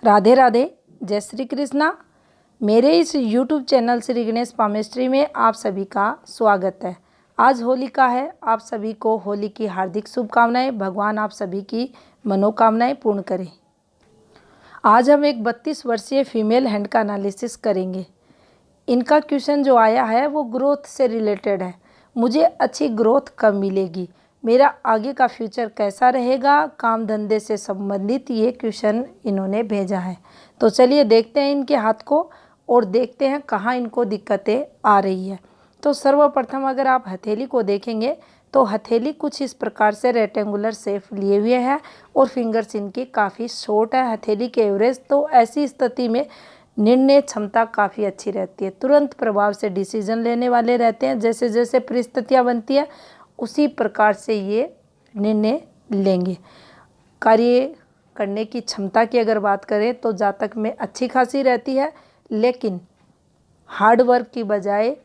राधे राधे, जय श्री कृष्णा। मेरे इस YouTube channel Shri Ganesh palmistry में आप सभी का स्वागत है। आज होलिका है, आप सभी को होली की हार्दिक शुभकामनाएं। भगवान आप सभी की मनोकामनाएं पूर्ण करें। आज हम एक 32 वर्षीय फीमेल हैंड का एनालिसिस करेंगे। इनका क्वेश्चन जो आया है वो ग्रोथ से रिलेटेड है। मुझे अच्छी ग्रोथ कब मिलेगी, मेरा आगे का फ्यूचर कैसा रहेगा, काम धंधे से संबंधित ये क्वेश्चन इन्होंने भेजा है। तो चलिए देखते हैं इनके हाथ को और देखते हैं कहाँ इनको दिक्कतें आ रही है। तो सर्वप्रथम अगर आप हथेली को देखेंगे तो हथेली कुछ इस प्रकार से रेक्टेंगुलर शेप लिए हुए है और फिंगर्स इनकी काफ़ी शॉर्ट है हथेली के एवरेज। तो ऐसी स्थिति में निर्णय क्षमता काफ़ी अच्छी रहती है, तुरंत प्रभाव से डिसीजन लेने वाले रहते हैं। जैसे जैसे परिस्थितियाँ बनती है उसी प्रकार से ये निर्णय लेंगे। कार्य करने की क्षमता की अगर बात करें तो जातक में अच्छी खासी रहती है, लेकिन हार्ड वर्क की बजाय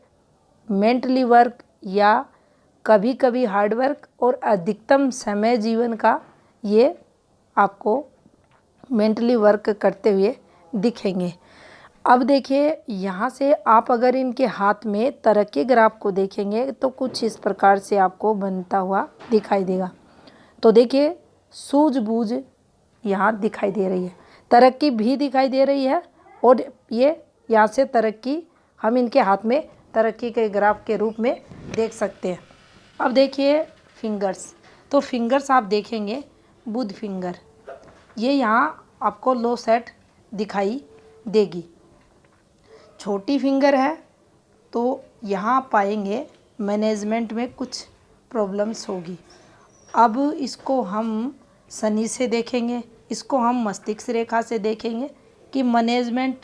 मेंटली वर्क या कभी कभी हार्ड वर्क और अधिकतम समय जीवन का ये आपको मेंटली वर्क करते हुए दिखेंगे। अब देखिए यहाँ से आप अगर इनके हाथ में तरक्की ग्राफ को देखेंगे तो कुछ इस प्रकार से आपको बनता हुआ दिखाई देगा। तो देखिए सूझबूझ यहाँ दिखाई दे रही है, तरक्की भी दिखाई दे रही है और ये यहाँ से तरक्की हम इनके हाथ में तरक्की के ग्राफ के रूप में देख सकते हैं। अब देखिए फिंगर्स, तो फिंगर्स आप देखेंगे बुध फिंगर, ये यहाँ आपको लो सेट दिखाई देगी। छोटी फिंगर है तो यहाँ पाएंगे मैनेजमेंट में कुछ प्रॉब्लम्स होगी। अब इसको हम शनि से देखेंगे, इसको हम मस्तिष्क रेखा से देखेंगे कि मैनेजमेंट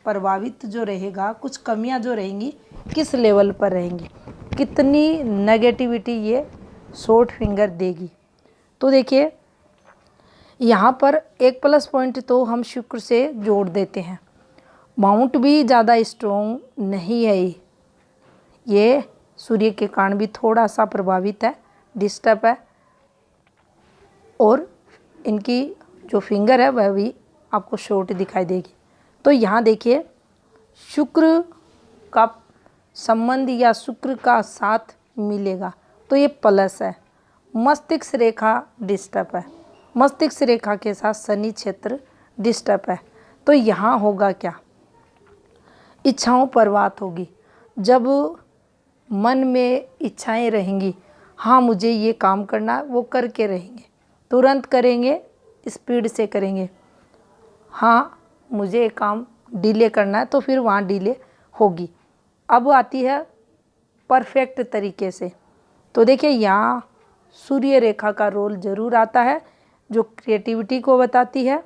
प्रभावित जो रहेगा, कुछ कमियां जो रहेंगी किस लेवल पर रहेंगी, कितनी नेगेटिविटी ये शॉर्ट फिंगर देगी। तो देखिए यहाँ पर एक प्लस पॉइंट तो हम शुक्र से जोड़ देते हैं। माउंट भी ज़्यादा स्ट्रॉन्ग नहीं है, ये सूर्य के कारण भी थोड़ा सा प्रभावित है, डिस्टर्ब है। और इनकी जो फिंगर है वह भी आपको शॉर्ट दिखाई देगी। तो यहाँ देखिए शुक्र का संबंध या शुक्र का साथ मिलेगा तो ये प्लस है। मस्तिष्क रेखा डिस्टर्ब है, मस्तिष्क रेखा के साथ शनि क्षेत्र डिस्टर्ब है। तो यहाँ होगा क्या, इच्छाओं पर बात होगी। जब मन में इच्छाएं रहेंगी, हाँ मुझे ये काम करना है, वो करके रहेंगे, तुरंत करेंगे, स्पीड से करेंगे। हाँ मुझे एक काम डिले करना है तो फिर वहाँ डिले होगी। अब आती है परफेक्ट तरीके से। तो देखिए यहाँ सूर्य रेखा का रोल ज़रूर आता है जो क्रिएटिविटी को बताती है।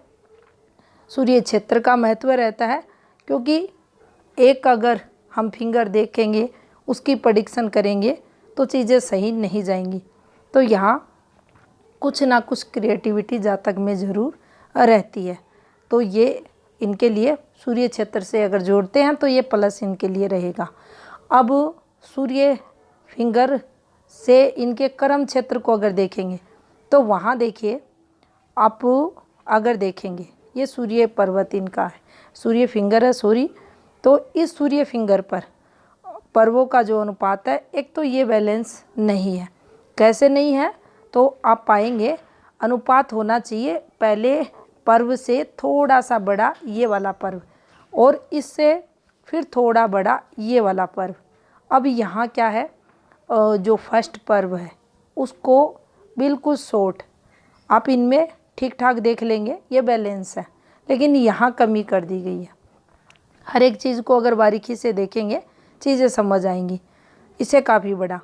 सूर्य क्षेत्र का महत्व रहता है क्योंकि एक अगर हम फिंगर देखेंगे उसकी प्रेडिक्शन करेंगे तो चीज़ें सही नहीं जाएंगी। तो यहाँ कुछ ना कुछ क्रिएटिविटी जातक में ज़रूर रहती है। तो ये इनके लिए सूर्य क्षेत्र से अगर जोड़ते हैं तो ये प्लस इनके लिए रहेगा। अब सूर्य फिंगर से इनके कर्म क्षेत्र को अगर देखेंगे तो वहाँ देखिए आप अगर देखेंगे ये सूर्य पर्वत इनका है, सूर्य फिंगर है सॉरी। तो इस सूर्य फिंगर पर पर्वों का जो अनुपात है, एक तो ये बैलेंस नहीं है। कैसे नहीं है, तो आप पाएंगे अनुपात होना चाहिए पहले पर्व से थोड़ा सा बड़ा ये वाला पर्व और इससे फिर थोड़ा बड़ा ये वाला पर्व। अब यहाँ क्या है, जो फर्स्ट पर्व है उसको बिल्कुल शॉर्ट, आप इनमें ठीक ठाक देख लेंगे ये बैलेंस है, लेकिन यहाँ कमी कर दी गई है। हर एक चीज़ को अगर बारीकी से देखेंगे चीज़ें समझ आएंगी। इसे काफ़ी बड़ा,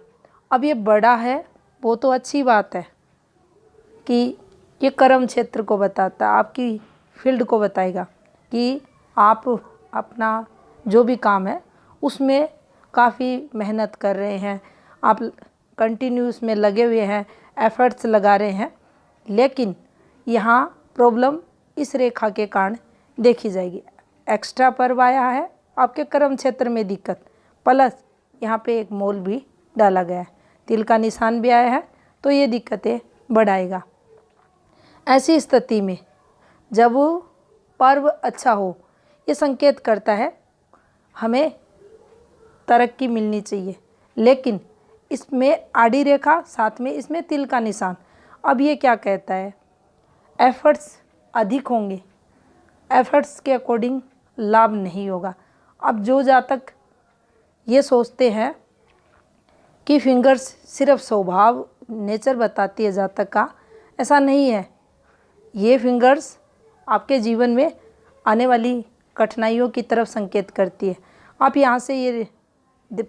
अब ये बड़ा है वो तो अच्छी बात है कि ये कर्म क्षेत्र को बताता है, आपकी फील्ड को बताएगा कि आप अपना जो भी काम है उसमें काफ़ी मेहनत कर रहे हैं, आप कंटिन्यूस में लगे हुए हैं, एफर्ट्स लगा रहे हैं। लेकिन यहाँ प्रॉब्लम इस रेखा के कारण देखी जाएगी। एक्स्ट्रा पर्व आया है, आपके कर्म क्षेत्र में दिक्कत, प्लस यहाँ पे एक मोल भी डाला गया है, तिल का निशान भी आया है, तो ये दिक्कतें बढ़ाएगा। ऐसी स्थिति में जब पर्व अच्छा हो, ये संकेत करता है हमें तरक्की मिलनी चाहिए। लेकिन इसमें आड़ी रेखा, साथ में इसमें तिल का निशान। अब ये क्या कहता है, एफर्ट्स अधिक होंगे, एफर्ट्स के अकॉर्डिंग लाभ नहीं होगा। अब जो जातक ये सोचते हैं कि फिंगर्स सिर्फ स्वभाव नेचर बताती है जातक का, ऐसा नहीं है। ये फिंगर्स आपके जीवन में आने वाली कठिनाइयों की तरफ संकेत करती है। आप यहाँ से ये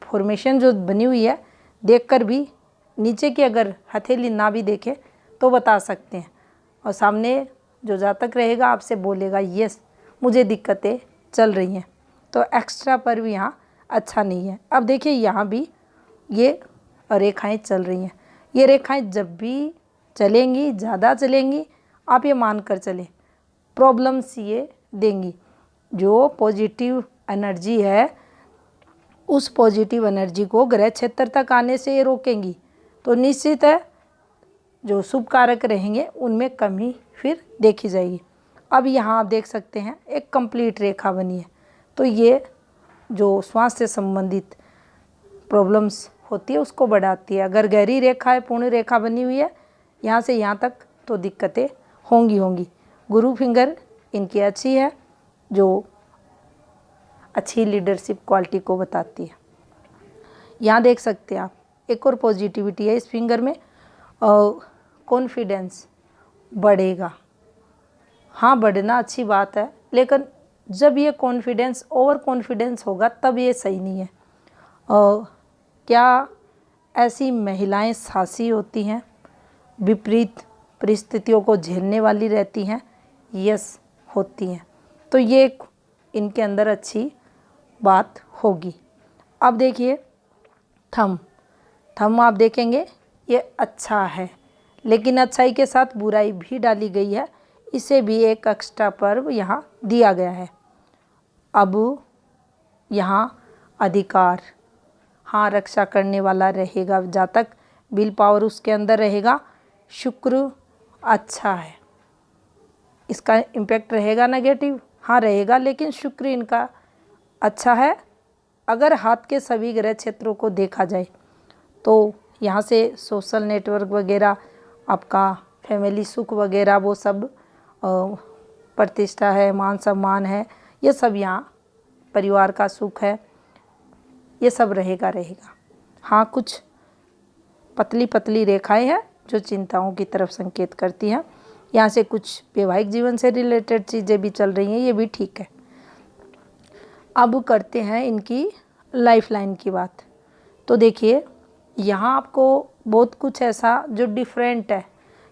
फॉर्मेशन जो बनी हुई है देखकर भी, नीचे की अगर हथेली ना भी देखे तो बता सकते हैं। और सामने जो जातक रहेगा आपसे बोलेगा यस मुझे दिक्कतें चल रही हैं, तो एक्स्ट्रा पर भी यहाँ अच्छा नहीं है। अब देखिए यहाँ भी ये रेखाएं चल रही हैं। ये रेखाएं जब भी चलेंगी, ज़्यादा चलेंगी, आप ये मान कर चलें प्रॉब्लम्स ये देंगी। जो पॉजिटिव एनर्जी है उस पॉजिटिव एनर्जी को ग्रह क्षेत्र तक आने से ये रोकेंगी, तो निश्चित है जो शुभ कारक रहेंगे उनमें कमी फिर देखी जाएगी। अब यहाँ आप देख सकते हैं एक कंप्लीट रेखा बनी है, तो ये जो स्वास्थ्य से संबंधित प्रॉब्लम्स होती है उसको बढ़ाती है। अगर गहरी रेखा है, पूर्ण रेखा बनी हुई है यहाँ से यहाँ तक, तो दिक्कतें होंगी। गुरु फिंगर इनकी अच्छी है, जो अच्छी लीडरशिप क्वालिटी को बताती है। यहाँ देख सकते हैं आप एक और पॉजिटिविटी है इस फिंगर में, कॉन्फिडेंस बढ़ेगा। हाँ, बढ़ना अच्छी बात है, लेकिन जब ये कॉन्फिडेंस ओवर कॉन्फिडेंस होगा तब ये सही नहीं है। क्या ऐसी महिलाएं साहसी होती हैं, विपरीत परिस्थितियों को झेलने वाली रहती हैं? यस, होती हैं। तो ये इनके अंदर अच्छी बात होगी। अब देखिए थम आप देखेंगे ये अच्छा है, लेकिन अच्छाई के साथ बुराई भी डाली गई है, इसे भी एक एक्स्ट्रा पर्व यहाँ दिया गया है। अब यहाँ अधिकार, हाँ, रक्षा करने वाला रहेगा जातक, विल पावर उसके अंदर रहेगा। शुक्र अच्छा है, इसका इम्पैक्ट रहेगा नेगेटिव, हाँ रहेगा, लेकिन शुक्र इनका अच्छा है। अगर हाथ के सभी ग्रह क्षेत्रों को देखा जाए तो यहाँ से सोशल नेटवर्क वगैरह, आपका फैमिली सुख वगैरह, वो सब प्रतिष्ठा है, मान सम्मान है, ये सब यहाँ परिवार का सुख है, ये सब रहेगा। हाँ, कुछ पतली पतली रेखाएं हैं जो चिंताओं की तरफ संकेत करती हैं। यहाँ से कुछ वैवाहिक जीवन से रिलेटेड चीज़ें भी चल रही हैं, ये भी ठीक है। अब करते हैं इनकी लाइफ लाइन की बात। तो देखिए यहाँ आपको बहुत कुछ ऐसा जो डिफरेंट है,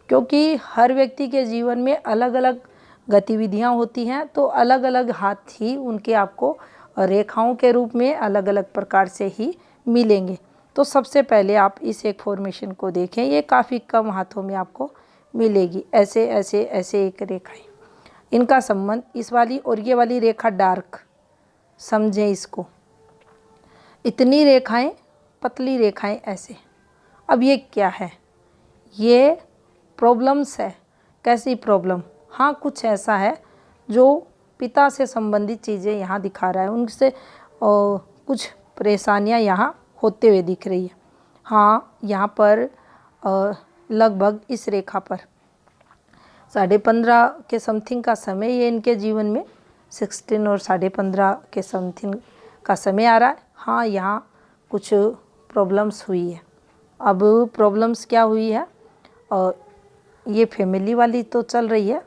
क्योंकि हर व्यक्ति के जीवन में अलग अलग गतिविधियाँ होती हैं, तो अलग अलग हाथ ही उनके आपको रेखाओं के रूप में अलग अलग प्रकार से ही मिलेंगे। तो सबसे पहले आप इस एक फॉर्मेशन को देखें, ये काफ़ी कम हाथों में आपको मिलेगी। ऐसे ऐसे ऐसे एक रेखाएं, इनका संबंध इस वाली और ये वाली रेखा डार्क, समझें इसको। इतनी रेखाएं, पतली रेखाएं ऐसे। अब ये क्या है, ये प्रॉब्लम्स है। कैसी प्रॉब्लम? हाँ, कुछ ऐसा है जो पिता से संबंधित चीज़ें यहाँ दिखा रहा है, उनसे कुछ परेशानियाँ यहाँ होते हुए दिख रही है। हाँ, यहाँ पर लगभग इस रेखा पर 15:30 के समथिंग का समय ये इनके जीवन में 16 और 15:30 के समथिंग का समय आ रहा है। हाँ, यहाँ कुछ प्रॉब्लम्स हुई है। अब प्रॉब्लम्स क्या हुई है, ये फैमिली वाली तो चल रही है,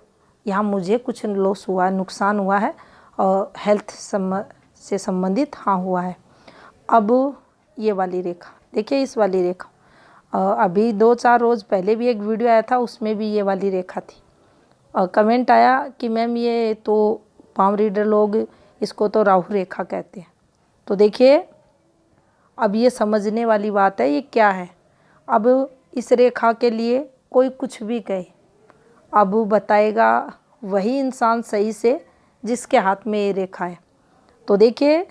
यहाँ मुझे कुछ लॉस हुआ, नुकसान हुआ है, और हेल्थ से संबंधित हाँ हुआ है। अब ये वाली रेखा देखिए, इस वाली रेखा अभी 2-4 रोज़ पहले भी एक वीडियो आया था, उसमें भी ये वाली रेखा थी। कमेंट आया कि मैम ये तो पाम रीडर लोग इसको तो राहु रेखा कहते हैं। तो देखिए अब ये समझने वाली बात है, ये क्या है। अब इस रेखा के लिए कोई कुछ भी कहे, अब बताएगा वही इंसान सही से जिसके हाथ में ये रेखा है। तो देखिए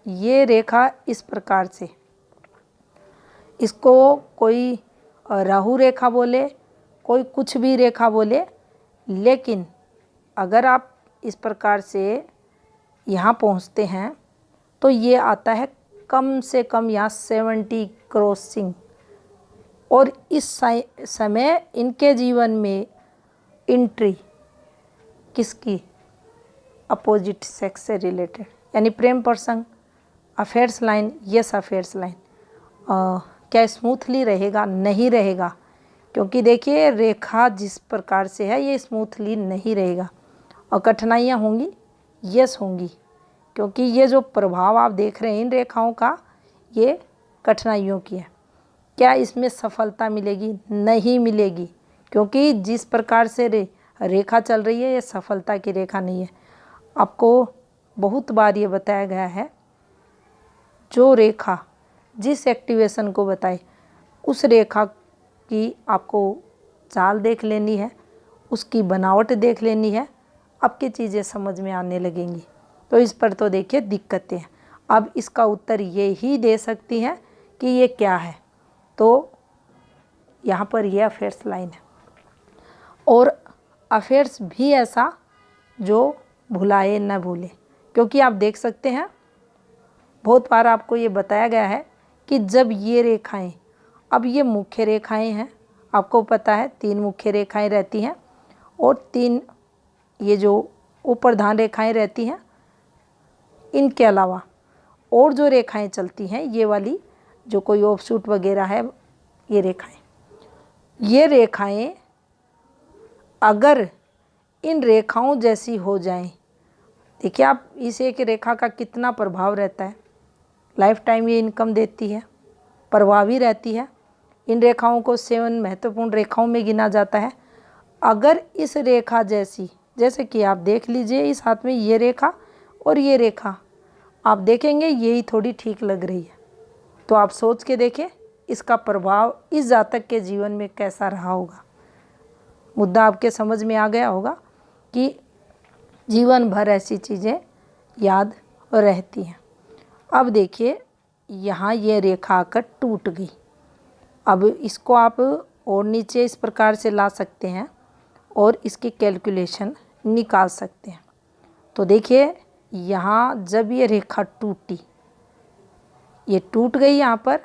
ये रेखा इस प्रकार से, इसको कोई राहु रेखा बोले, कोई कुछ भी रेखा बोले, लेकिन अगर आप इस प्रकार से यहाँ पहुँचते हैं तो ये आता है कम से कम यहाँ 70 क्रॉसिंग। और इस समय इनके जीवन में एंट्री किसकी, अपोजिट सेक्स से रिलेटेड, यानी प्रेम प्रसंग, affairs line, yes affairs line. क्या स्मूथली रहेगा? नहीं रहेगा, क्योंकि देखिए रेखा जिस प्रकार से है ये स्मूथली नहीं रहेगा। और कठिनाइयाँ होंगी, यस होंगी, क्योंकि ये जो प्रभाव आप देख रहे हैं इन रेखाओं का, ये कठिनाइयों की है। क्या इसमें सफलता मिलेगी? नहीं मिलेगी, क्योंकि जिस प्रकार से रेखा चल रही है ये सफलता की रेखा नहीं है। आपको बहुत बार ये बताया गया है, जो रेखा जिस एक्टिवेशन को बताए उस रेखा की आपको चाल देख लेनी है, उसकी बनावट देख लेनी है, आपकी चीज़ें समझ में आने लगेंगी। तो इस पर तो देखिए दिक्कतें हैं। अब इसका उत्तर ये ही दे सकती हैं कि ये क्या है। तो यहाँ पर ये अफेयर्स लाइन है, और अफेयर्स भी ऐसा जो भुलाए न भूले, क्योंकि आप देख सकते हैं बहुत बार आपको ये बताया गया है कि जब ये रेखाएं, अब ये मुख्य रेखाएं हैं, आपको पता है 3 मुख्य रेखाएं रहती हैं और 3 ये जो उपर्धान रेखाएं रहती हैं। इनके अलावा और जो रेखाएं चलती हैं, ये वाली जो कोई ऑफशूट वगैरह है, ये रेखाएं अगर इन रेखाओं जैसी हो जाएं, देखिए आप इस एक रेखा का कितना प्रभाव रहता है, लाइफ टाइम ये इनकम देती है, प्रभावी रहती है। इन रेखाओं को 7 महत्वपूर्ण रेखाओं में गिना जाता है। अगर इस रेखा जैसी, जैसे कि आप देख लीजिए इस हाथ में ये रेखा और ये रेखा, आप देखेंगे यही थोड़ी ठीक लग रही है, तो आप सोच के देखें इसका प्रभाव इस जातक के जीवन में कैसा रहा होगा। मुद्दा आपके समझ में आ गया होगा कि जीवन भर ऐसी चीज़ें याद रहती हैं। अब देखिए यहाँ ये रेखा आकर टूट गई। अब इसको आप और नीचे इस प्रकार से ला सकते हैं और इसकी कैलकुलेशन निकाल सकते हैं। तो देखिए यहाँ जब ये रेखा टूटी, ये टूट गई यहाँ पर,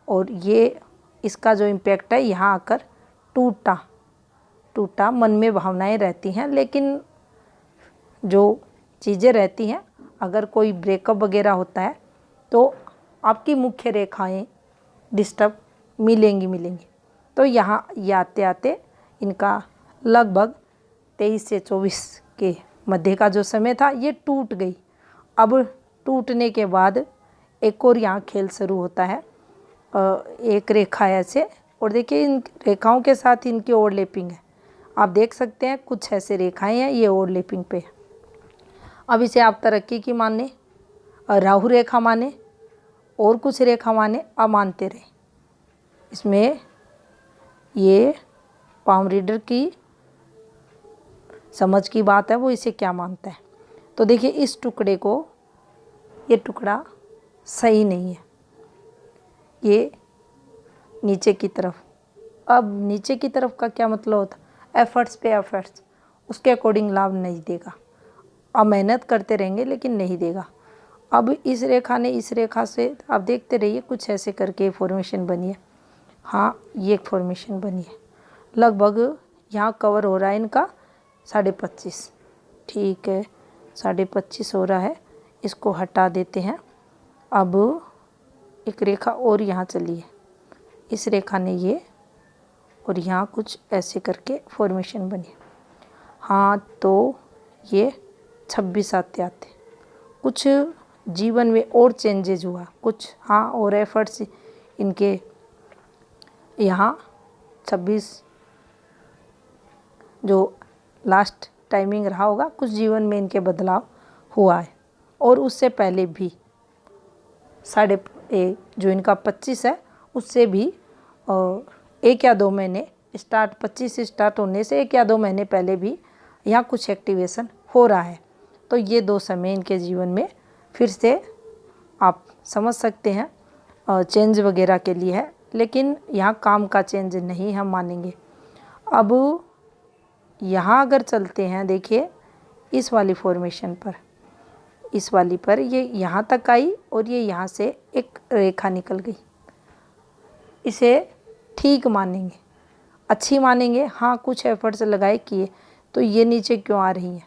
और ये इसका जो इम्पैक्ट है यहाँ आकर टूटा। मन में भावनाएं रहती हैं, लेकिन जो चीज़ें रहती हैं, अगर कोई ब्रेकअप वगैरह होता है तो आपकी मुख्य रेखाएं डिस्टर्ब मिलेंगी। तो यहाँ आते आते इनका लगभग 23 से 24 के मध्य का जो समय था ये टूट गई। अब टूटने के बाद एक और यहाँ खेल शुरू होता है। एक रेखा ऐसे, और देखिए इन रेखाओं के साथ इनकी ओवरलैपिंग है, आप देख सकते हैं कुछ ऐसे रेखाएं हैं ये ओवरलैपिंग पे है। अब इसे आप तरक्की की माने, राहु रेखा माने, और कुछ रेखा माने, अब मानते रहे। इसमें ये पाम रीडर की समझ की बात है, वो इसे क्या मानता है। तो देखिए इस टुकड़े को, ये टुकड़ा सही नहीं है, ये नीचे की तरफ। अब नीचे की तरफ का क्या मतलब होता है, एफर्ट्स पे एफर्ट्स, उसके अकॉर्डिंग लाभ नहीं देगा। अब मेहनत करते रहेंगे लेकिन नहीं देगा। अब इस रेखा ने इस रेखा से, आप देखते रहिए कुछ ऐसे करके फॉर्मेशन बनी है। हाँ ये एक फॉर्मेशन बनी है, लगभग यहाँ कवर हो रहा है इनका 25.5, ठीक है 25.5 हो रहा है, इसको हटा देते हैं। अब एक रेखा और यहाँ चली है, इस रेखा ने ये, और यहाँ कुछ ऐसे करके फॉर्मेशन बनी। हाँ तो ये 26 आते कुछ जीवन में और चेंजेज हुआ कुछ। हाँ और एफर्ट्स इनके यहाँ 26 जो लास्ट टाइमिंग रहा होगा, कुछ जीवन में इनके बदलाव हुआ है। और उससे पहले भी जो इनका 25 है उससे भी 1 या 2 महीने स्टार्ट, 25 से स्टार्ट होने से 1 या 2 महीने पहले भी यहाँ कुछ एक्टिवेशन हो रहा है। तो ये 2 समय इनके जीवन में फिर से आप समझ सकते हैं चेंज वगैरह के लिए है, लेकिन यहाँ काम का चेंज नहीं हम मानेंगे। अब यहाँ अगर चलते हैं, देखिए इस वाली फॉर्मेशन पर, इस वाली पर ये यहाँ तक आई और ये यहाँ से एक रेखा निकल गई। इसे ठीक मानेंगे, अच्छी मानेंगे। हाँ, कुछ एफर्ट्स लगाए किए, तो ये नीचे क्यों आ रही है,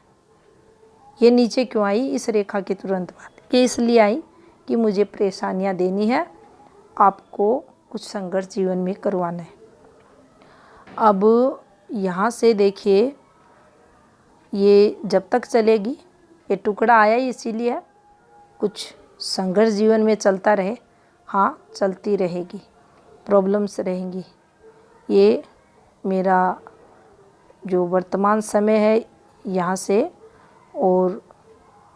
ये नीचे क्यों आई इस रेखा के तुरंत बाद? ये इसलिए आई कि मुझे परेशानियाँ देनी है, आपको कुछ संघर्ष जीवन में करवाना है। अब यहाँ से देखिए, ये जब तक चलेगी, ये टुकड़ा आया ही इसीलिए है, कुछ संघर्ष जीवन में चलता रहे। हाँ, चलती रहेगी, प्रॉब्लम्स रहेंगी। ये मेरा जो वर्तमान समय है यहाँ से, और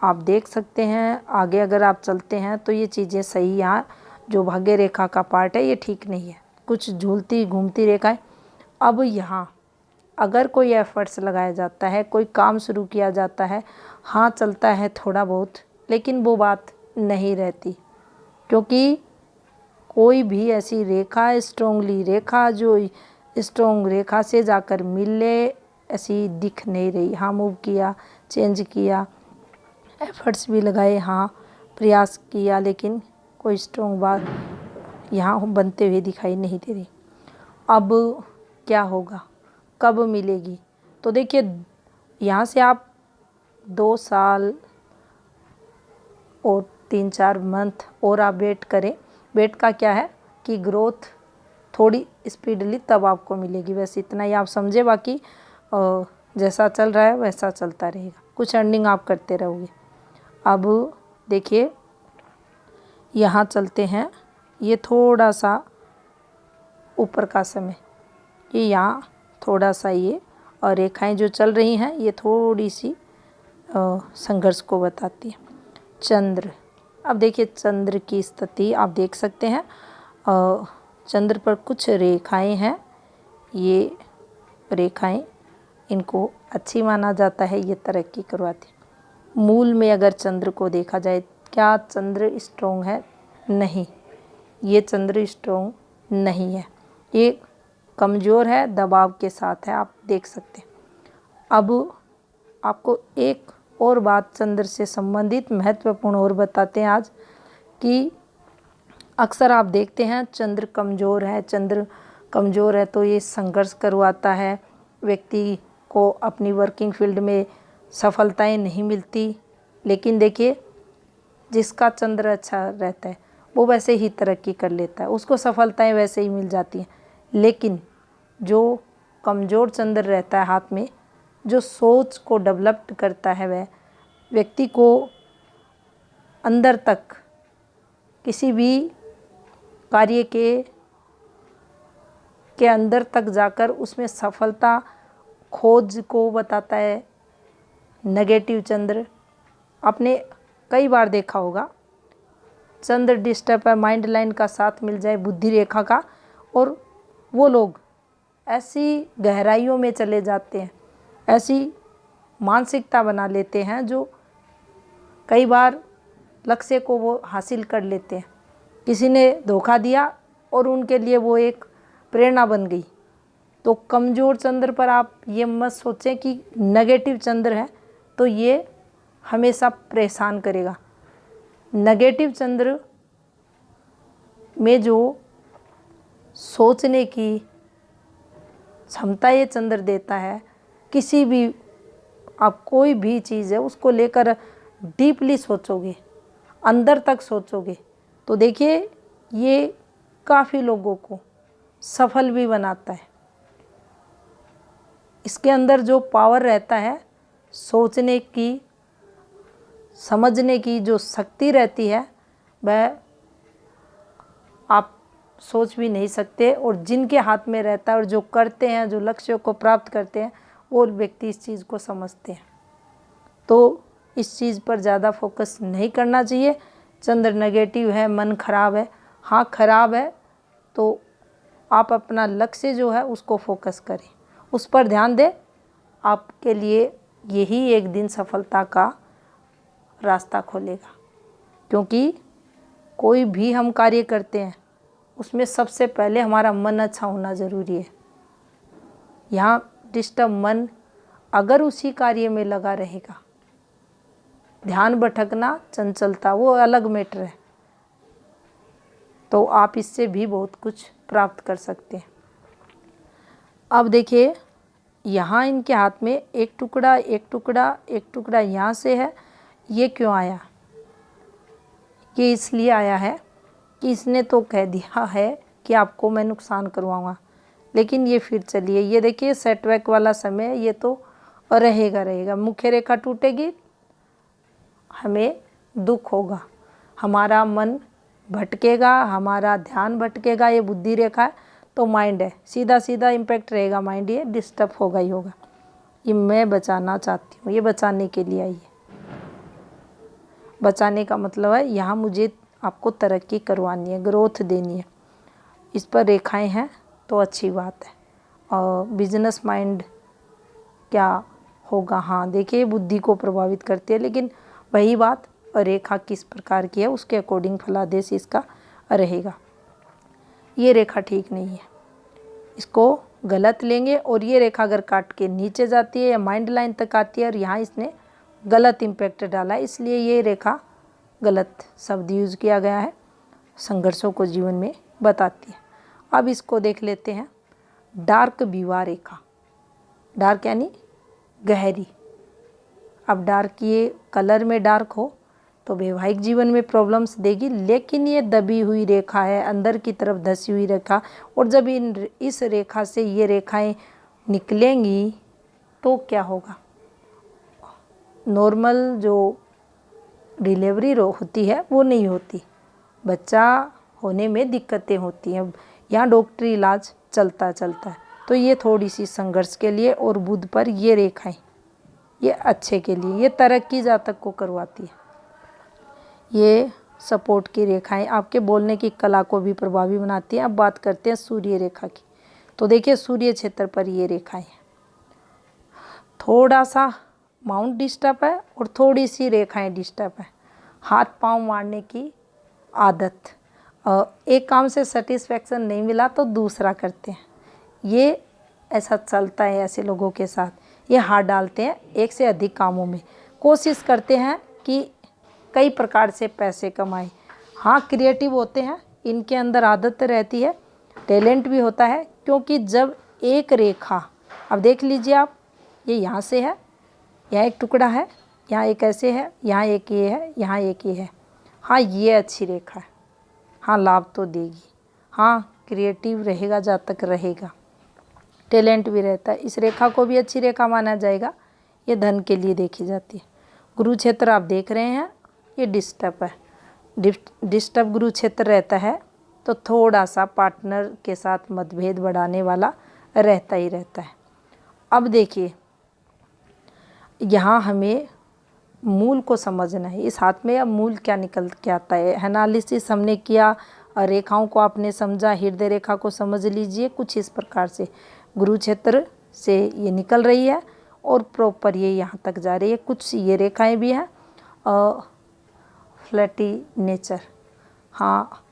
आप देख सकते हैं आगे अगर आप चलते हैं तो ये चीज़ें सही, यहाँ जो भाग्य रेखा का पार्ट है ये ठीक नहीं है, कुछ झूलती घूमती रेखा है। अब यहाँ अगर कोई एफर्ट्स लगाया जाता है, कोई काम शुरू किया जाता है, हाँ चलता है थोड़ा बहुत, लेकिन वो बात नहीं रहती, क्योंकि कोई भी ऐसी रेखा, स्ट्रोंगली रेखा जो स्ट्रोंग रेखा से जाकर मिले, ऐसी दिख नहीं रही। हाँ, मूव किया, चेंज किया, एफर्ट्स भी लगाए, हाँ प्रयास किया, लेकिन कोई स्ट्रोंग बात यहाँ बनते हुए दिखाई नहीं दे रही। अब क्या होगा, कब मिलेगी? तो देखिए, यहाँ से आप 2 साल और 3-4 मंथ और आप वेट करें। वेट का क्या है कि ग्रोथ थोड़ी स्पीडली तब आपको मिलेगी। वैसे इतना ही आप समझे, बाकी जैसा चल रहा है वैसा चलता रहेगा, कुछ अर्निंग आप करते रहोगे। अब देखिए, यहाँ चलते हैं, ये थोड़ा सा ऊपर का समय, ये यहाँ थोड़ा सा ये, और रेखाएं जो चल रही हैं ये थोड़ी सी संघर्ष को बताती है। चंद्र, अब देखिए चंद्र की स्थिति आप देख सकते हैं, चंद्र पर कुछ रेखाएं हैं, ये रेखाएं इनको अच्छी माना जाता है, ये तरक्की करवाती। मूल में अगर चंद्र को देखा जाए, क्या चंद्र स्ट्रोंग है? नहीं, ये चंद्र स्ट्रोंग नहीं है, ये कमज़ोर है, दबाव के साथ है, आप देख सकते हैं। अब आपको एक और बात चंद्र से संबंधित महत्वपूर्ण और बताते हैं आज, कि अक्सर आप देखते हैं चंद्र कमज़ोर है, चंद्र कमज़ोर है तो ये संघर्ष करवाता है, व्यक्ति को अपनी वर्किंग फील्ड में सफलताएं नहीं मिलती। लेकिन देखिए, जिसका चंद्र अच्छा रहता है वो वैसे ही तरक्की कर लेता है, उसको सफलताएं वैसे ही मिल जाती हैं। लेकिन जो कमज़ोर चंद्र रहता है हाथ में, जो सोच को डेवलप करता है, वह व्यक्ति को अंदर तक किसी भी कार्य के अंदर तक जाकर उसमें सफलता खोज को बताता है। नेगेटिव चंद्र, आपने कई बार देखा होगा, चंद्र डिस्टर्ब है, माइंड लाइन का साथ मिल जाए बुद्धि रेखा का, और वो लोग ऐसी गहराइयों में चले जाते हैं, ऐसी मानसिकता बना लेते हैं जो कई बार लक्ष्य को वो हासिल कर लेते हैं। किसी ने धोखा दिया और उनके लिए वो एक प्रेरणा बन गई। तो कमज़ोर चंद्र पर आप ये मत सोचें कि नेगेटिव चंद्र है तो ये हमेशा परेशान करेगा। नेगेटिव चंद्र में जो सोचने की क्षमता ये चंद्र देता है, किसी भी आप कोई भी चीज़ है उसको लेकर डीपली सोचोगे, अंदर तक सोचोगे, तो देखिए ये काफ़ी लोगों को सफल भी बनाता है। इसके अंदर जो पावर रहता है, सोचने की, समझने की जो शक्ति रहती है, वह आप सोच भी नहीं सकते। और जिनके हाथ में रहता है और जो करते हैं, जो लक्ष्यों को प्राप्त करते हैं, वो व्यक्ति इस चीज़ को समझते हैं। तो इस चीज़ पर ज़्यादा फोकस नहीं करना चाहिए। चंद्र नेगेटिव है, मन खराब है, हाँ खराब है, तो आप अपना लक्ष्य जो है उसको फोकस करें, उस पर ध्यान दें। आपके लिए यही एक दिन सफलता का रास्ता खोलेगा। क्योंकि कोई भी हम कार्य करते हैं उसमें सबसे पहले हमारा मन अच्छा होना ज़रूरी है। यहाँ डिस्टर्ब मन अगर उसी कार्य में लगा रहेगा ध्यान भटकना, चंचलता, वो अलग मैटर है। तो आप इससे भी बहुत कुछ प्राप्त कर सकते हैं। अब देखिए यहाँ इनके हाथ में एक टुकड़ा एक टुकड़ा एक टुकड़ा यहाँ से है। ये क्यों आया? ये इसलिए आया है कि इसने तो कह दिया है कि आपको मैं नुकसान करवाऊंगा, लेकिन ये फिर चलिए, ये देखिए सेटबैक वाला समय, ये तो रहेगा। मुख्य रेखा टूटेगी, हमें दुख होगा, हमारा मन भटकेगा, हमारा ध्यान भटकेगा। ये बुद्धि रेखा है तो माइंड है, सीधा सीधा इम्पैक्ट रहेगा माइंड, ये डिस्टर्ब होगा ही होगा। ये मैं बचाना चाहती हूँ, ये बचाने के लिए आई है। बचाने का मतलब है यहाँ मुझे आपको तरक्की करवानी है, ग्रोथ देनी है। इस पर रेखाएं हैं तो अच्छी बात है। और बिजनेस माइंड क्या होगा? हाँ देखिए बुद्धि को प्रभावित करती है, लेकिन वही बात रेखा किस प्रकार की है उसके अकॉर्डिंग फलादेश इसका रहेगा। ये रेखा ठीक नहीं है, इसको गलत लेंगे। और ये रेखा अगर काट के नीचे जाती है या माइंड लाइन तक आती है और यहाँ इसने गलत इम्पैक्ट डाला है, इसलिए ये रेखा गलत शब्द यूज़ किया गया है, संघर्षों को जीवन में बताती है। अब इसको देख लेते हैं, डार्क विवाह रेखा। डार्क यानी गहरी। अब डार्क ये कलर में डार्क हो तो वैवाहिक जीवन में प्रॉब्लम्स देगी, लेकिन ये दबी हुई रेखा है, अंदर की तरफ धसी हुई रेखा। और जब इस रेखा से ये रेखाएं निकलेंगी तो क्या होगा? नॉर्मल जो डिलीवरी होती है वो नहीं होती, बच्चा होने में दिक्कतें होती हैं, यहाँ डॉक्टरी इलाज चलता है। तो ये थोड़ी सी संघर्ष के लिए, और बुध पर ये रेखाएं ये अच्छे के लिए, ये तरक्की जातक को करवाती है। ये सपोर्ट की रेखाएं आपके बोलने की कला को भी प्रभावी बनाती हैं। अब बात करते हैं सूर्य रेखा की। तो देखिए सूर्य क्षेत्र पर ये रेखाएं हैं, थोड़ा सा माउंट डिस्टर्ब है और थोड़ी सी रेखाएं डिस्टर्ब है। हाथ पांव मारने की आदत, एक काम से सेटिस्फेक्शन नहीं मिला तो दूसरा करते हैं, ये ऐसा चलता है ऐसे लोगों के साथ। ये हाथ डालते हैं एक से अधिक कामों में, कोशिश करते हैं कि कई प्रकार से पैसे कमाएं। हाँ क्रिएटिव होते हैं, इनके अंदर आदत रहती है, टैलेंट भी होता है। क्योंकि जब एक रेखा, अब देख लीजिए आप, ये यहाँ से है, यहाँ एक टुकड़ा है, यहाँ एक ऐसे है, यहाँ एक ये है, यहाँ एक ये है। हाँ ये अच्छी रेखा है, हाँ लाभ तो देगी, हाँ क्रिएटिव रहेगा, जातक रहेगा, टैलेंट भी रहता है। इस रेखा को भी अच्छी रेखा माना जाएगा, ये धन के लिए देखी जाती है। गुरु क्षेत्र आप देख रहे हैं ये डिस्टर्ब है, डिस्टर्ब गुरु क्षेत्र रहता है तो थोड़ा सा पार्टनर के साथ मतभेद बढ़ाने वाला रहता ही रहता है। अब देखिए यहाँ हमें मूल को समझना है, इस हाथ में अब मूल क्या निकल के आता है। एनालिसिस हमने किया, रेखाओं को आपने समझा, हृदय रेखा को समझ लीजिए। कुछ इस प्रकार से गुरु क्षेत्र से ये निकल रही है और प्रॉपर ये यहाँ तक जा रही है। कुछ ये रेखाएं भी हैं फ्लैटी नेचर, हाँ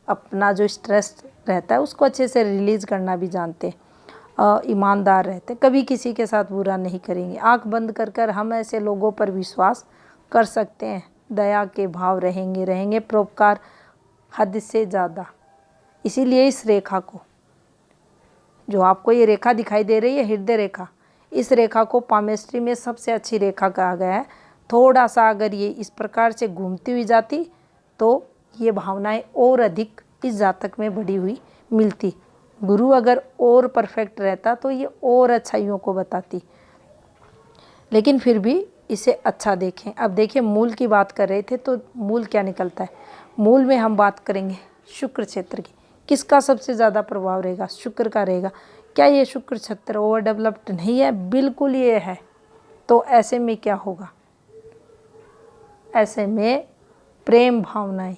अपना जो स्ट्रेस रहता है उसको अच्छे से रिलीज़ करना भी जानते हैं, ईमानदार रहते, कभी किसी के साथ बुरा नहीं करेंगे। आंख बंद कर कर हम ऐसे लोगों पर विश्वास कर सकते हैं। दया के भाव रहेंगे, परोपकार हद से ज़्यादा। इसीलिए इस रेखा को, जो आपको ये रेखा दिखाई दे रही है हृदय रेखा, इस रेखा को पामेस्ट्री में सबसे अच्छी रेखा कहा गया है। थोड़ा सा अगर ये इस प्रकार से घूमती हुई जाती तो ये भावनाएं और अधिक इस जातक में बढ़ी हुई मिलती। गुरु अगर और परफेक्ट रहता तो ये और अच्छाइयों को बताती, लेकिन फिर भी इसे अच्छा देखें। अब देखिए मूल की बात कर रहे थे तो मूल क्या निकलता है। मूल में हम बात करेंगे शुक्र क्षेत्र की, किसका सबसे ज़्यादा प्रभाव रहेगा? शुक्र का रहेगा। क्या ये शुक्र क्षेत्र ओवर डेवलप्ड नहीं है? बिल्कुल ये है। तो ऐसे में क्या होगा? ऐसे में प्रेम भावनाएं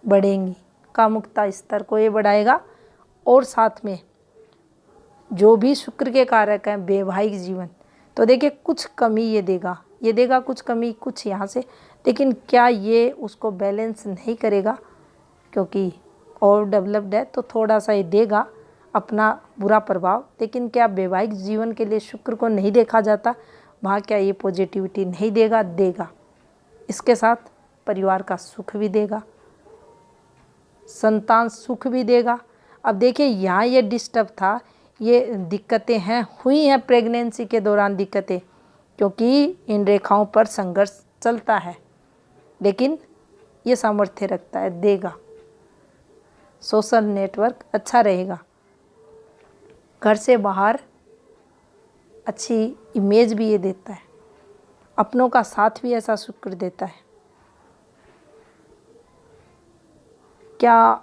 बढ़ेंगी, कामुकता स्तर को ये बढ़ाएगा। और साथ में जो भी शुक्र के कारक हैं वैवाहिक जीवन, तो देखिए कुछ कमी ये देगा कुछ कमी, कुछ यहाँ से, लेकिन क्या ये उसको बैलेंस नहीं करेगा? क्योंकि और डेवलप्ड है तो थोड़ा सा ये देगा अपना बुरा प्रभाव। लेकिन क्या वैवाहिक जीवन के लिए शुक्र को नहीं देखा जाता? वहाँ क्या ये पॉजिटिविटी नहीं देगा? देगा। इसके साथ परिवार का सुख भी देगा, संतान सुख भी देगा। अब देखिए यहाँ ये डिस्टर्ब था, ये दिक्कतें हैं, हुई हैं प्रेगनेंसी के दौरान दिक्कतें, क्योंकि इन रेखाओं पर संघर्ष चलता है, लेकिन ये सामर्थ्य रखता है, देगा। सोशल नेटवर्क अच्छा रहेगा, घर से बाहर अच्छी इमेज भी ये देता है, अपनों का साथ भी ऐसा शुक्र देता है। क्या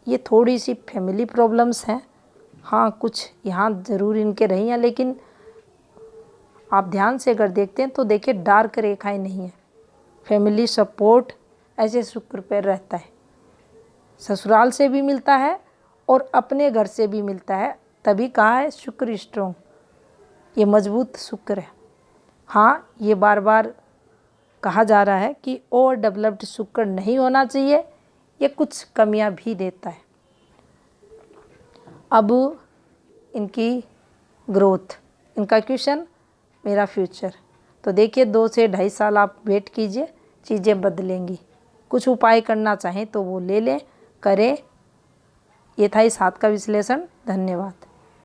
ये थोड़ी सी फैमिली प्रॉब्लम्स हैं? हाँ, कुछ यहाँ ज़रूर इनके रही हैं, लेकिन आप ध्यान से अगर देखते हैं तो देखिए डार्क रेखाएं नहीं है। फैमिली सपोर्ट ऐसे शुक्र पर रहता है, ससुराल से भी मिलता है और अपने घर से भी मिलता है, तभी कहा है शुक्र स्ट्रॉन्ग, ये मजबूत शुक्र है। हाँ, ये बार बार कहा जा रहा है कि ओवर डेवलप्ड शुक्र नहीं होना चाहिए, ये कुछ कमियां भी देता है। अब इनकी ग्रोथ, इनका क्वेश्चन मेरा फ्यूचर, तो देखिए 2 से 2.5 साल आप वेट कीजिए, चीज़ें बदलेंगी। कुछ उपाय करना चाहें तो वो ले लें, करें। ये था इस हाथ का विश्लेषण। धन्यवाद।